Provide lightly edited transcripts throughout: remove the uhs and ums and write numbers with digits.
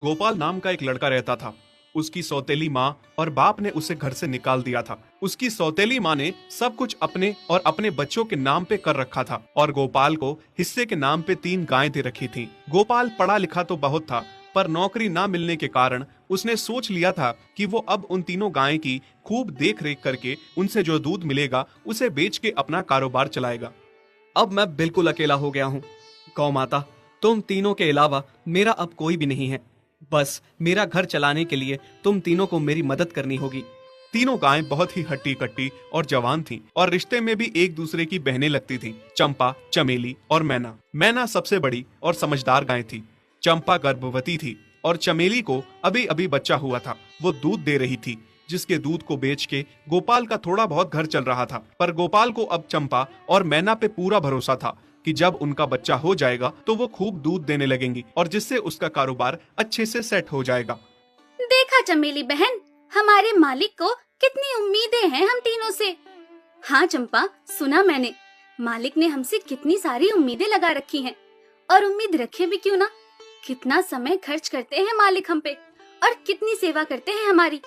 गोपाल नाम का एक लड़का रहता था। उसकी सौतेली माँ और बाप ने उसे घर से निकाल दिया था। उसकी सौतेली माँ ने सब कुछ अपने और अपने बच्चों के नाम पे कर रखा था और गोपाल को हिस्से के नाम पे 3 गायें दे रखी थी। गोपाल पढ़ा लिखा तो बहुत था, पर नौकरी ना मिलने के कारण उसने सोच लिया था कि वो अब उन तीनों गायें की खूब देख रेख करके उनसे जो दूध मिलेगा उसे बेच के अपना कारोबार चलाएगा। अब मैं बिल्कुल अकेला हो गया हूँ। गौ माता, तुम तीनों के अलावा मेरा अब कोई भी नहीं है। बस मेरा घर चलाने के लिए तुम तीनों को मेरी मदद करनी होगी। तीनों गायें बहुत ही हट्टी कट्टी और जवान थीं और रिश्ते में भी एक दूसरे की बहनें लगती थीं। चंपा, चमेली और मैना। मैना सबसे बड़ी और समझदार गाय थी। चंपा गर्भवती थी और चमेली को अभी अभी बच्चा हुआ था। वो दूध दे रही थी, जिसके दूध को बेच के गोपाल का थोड़ा बहुत घर चल रहा था। पर गोपाल को अब चंपा और मैना पे पूरा भरोसा था कि जब उनका बच्चा हो जाएगा तो वो खूब दूध देने लगेंगी और जिससे उसका कारोबार अच्छे से सेट हो जाएगा। देखा चमेली बहन, हमारे मालिक को कितनी उम्मीदें हैं हम तीनों से। हाँ चंपा, सुना मैंने, मालिक ने हमसे कितनी सारी उम्मीदें लगा रखी हैं। और उम्मीद रखे भी क्यों ना, कितना समय खर्च करते हैं मालिक हम पे और कितनी सेवा करते हैं हमारी,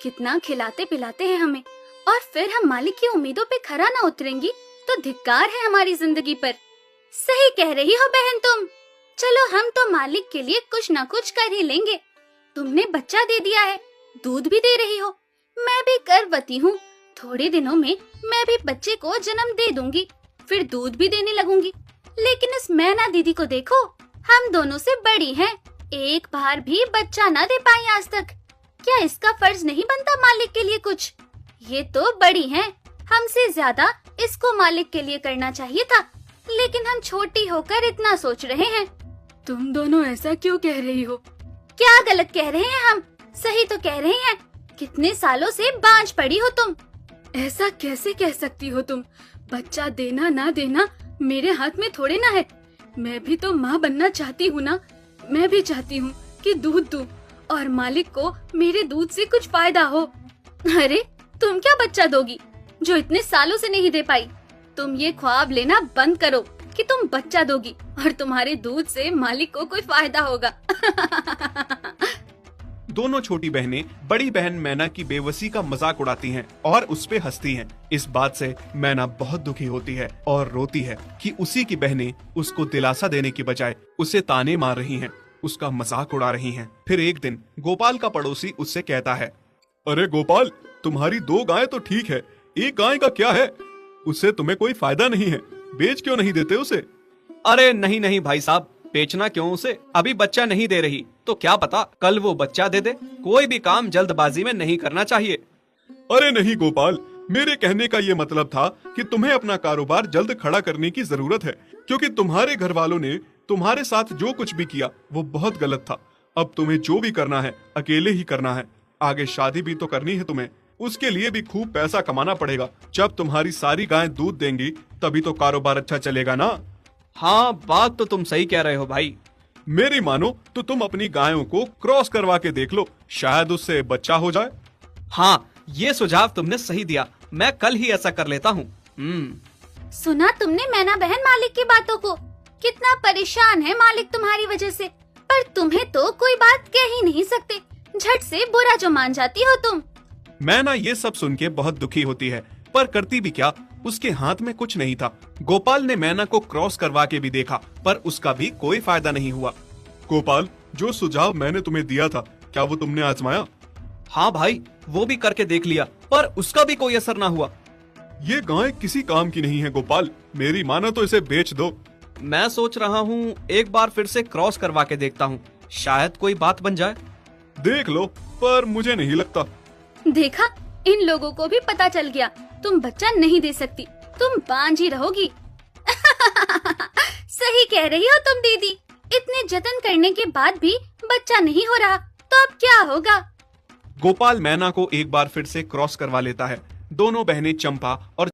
कितना खिलाते पिलाते हैं हमें। और फिर हम मालिक की उम्मीदों पे खरा ना उतरेंगी तो धिक्कार है हमारी जिंदगी पर। सही कह रही हो बहन तुम। चलो हम तो मालिक के लिए कुछ ना कुछ कर ही लेंगे। तुमने बच्चा दे दिया है, दूध भी दे रही हो, मैं भी गर्भवती हूँ। थोड़े दिनों में मैं भी बच्चे को जन्म दे दूंगी, फिर दूध भी देने लगूंगी। लेकिन इस मैना दीदी को देखो, हम दोनों से बड़ी हैं, एक बार भी बच्चा ना दे पाई आज तक। क्या इसका फर्ज नहीं बनता मालिक के लिए कुछ? ये तो बड़ी हैं, हमसे ज्यादा इसको मालिक के लिए करना चाहिए था, लेकिन हम छोटी होकर इतना सोच रहे हैं। तुम दोनों ऐसा क्यों कह रही हो? क्या गलत कह रहे हैं हम? सही तो कह रहे हैं। कितने सालों से बांझ पड़ी हो तुम। ऐसा कैसे कह सकती हो तुम? बच्चा देना ना देना मेरे हाथ में थोड़े ना है। मैं भी तो माँ बनना चाहती हूँ ना। मैं भी चाहती हूँ कि दूध दूँ और मालिक को मेरे दूध से कुछ फायदा हो। अरे तुम क्या बच्चा दोगी जो इतने सालों से नहीं दे पाई? तुम ये ख्वाब लेना बंद करो कि तुम बच्चा दोगी और तुम्हारे दूध से मालिक को कोई फायदा होगा। दोनों छोटी बहनें बड़ी बहन मैना की बेबसी का मजाक उड़ाती हैं और उस पे हंसती हैं। इस बात से मैना बहुत दुखी होती है और रोती है कि उसी की बहनें उसको दिलासा देने की बजाय उसे ताने मार रही हैं, उसका मजाक उड़ा रही हैं। फिर एक दिन गोपाल का पड़ोसी उससे कहता है, अरे गोपाल, तुम्हारी 2 गायें तो ठीक है, एक गाय का क्या है? उससे तुम्हें कोई फायदा नहीं है, बेच क्यों नहीं देते उसे? अरे नहीं नहीं भाई साहब, बेचना क्यों उसे? अभी बच्चा नहीं दे रही तो क्या पता कल वो बच्चा दे दे। कोई भी काम जल्दबाजी में नहीं करना चाहिए। अरे नहीं गोपाल, मेरे कहने का ये मतलब था कि तुम्हें अपना कारोबार जल्द खड़ा करने की जरूरत है, क्योंकि तुम्हारे घर वालों ने तुम्हारे साथ जो कुछ भी किया वो बहुत गलत था। अब तुम्हें जो भी करना है अकेले ही करना है। आगे शादी भी तो करनी है तुम्हें, उसके लिए भी खूब पैसा कमाना पड़ेगा। जब तुम्हारी सारी गायें दूध देंगी तभी तो कारोबार अच्छा चलेगा ना। हाँ, बात तो तुम सही कह रहे हो भाई। मेरी मानो तो तुम अपनी गायों को क्रॉस करवा के देख लो, शायद उससे बच्चा हो जाए। हाँ, ये सुझाव तुमने सही दिया, मैं कल ही ऐसा कर लेता हूँ। सुना तुमने मैना बहन मालिक की बातों को? कितना परेशान है मालिक तुम्हारी वजह से, पर तुम्हें तो कोई बात कह ही नहीं सकते। झट से बुरा जो मान जाती हो तुम। मैना ये सब सुन के बहुत दुखी होती है, पर करती भी क्या, उसके हाथ में कुछ नहीं था। गोपाल ने मैना को क्रॉस करवा के भी देखा, पर उसका भी कोई फायदा नहीं हुआ। गोपाल, जो सुझाव मैंने तुम्हें दिया था, क्या वो तुमने आजमाया? हाँ भाई, वो भी करके देख लिया, पर उसका भी कोई असर ना हुआ। ये गाय किसी काम की नहीं है गोपाल, मेरी माना तो इसे बेच दो। मैं सोच रहा हूँ एक बार फिर से क्रॉस करवा के देखता हूँ, शायद कोई बात बन जाए। देख लो, पर मुझे नहीं लगता। देखा, इन लोगों को भी पता चल गया, तुम बच्चा नहीं दे सकती, तुम बांझ ही रहोगी। सही कह रही हो तुम दीदी, इतने जतन करने के बाद भी बच्चा नहीं हो रहा तो अब क्या होगा? गोपाल मैना को एक बार फिर से क्रॉस करवा लेता है। दोनों बहनें चंपा और